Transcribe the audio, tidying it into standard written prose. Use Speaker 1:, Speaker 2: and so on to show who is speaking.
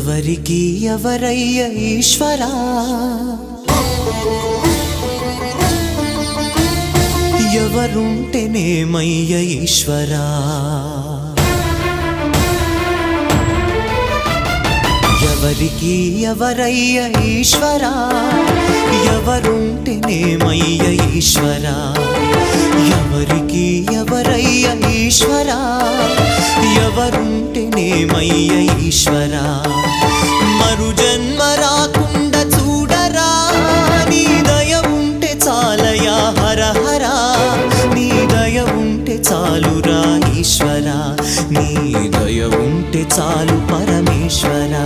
Speaker 1: ఎవరికి ఎవరయ్య ఈశ్వరా ఎవరుంటేనేమయ్య ఈశ్వరా ఎవరికి ఎవరయ్య ఈశ్వరా ఎవరుంటేనేమయ్య ఈశ్వరా ఎవరికి ఎవరయ్య ఈశ్వరా ఎవరుంటేనేమయ్య ఈశ్వరా మరు జన్మ రాకుండా చూడరా నీ దయ ఉంటే చాలయా హర హర నీ దయ ఉంటే చాలురా ఈశ్వరా నీ దయ ఉంటే చాలు పరమేశ్వరా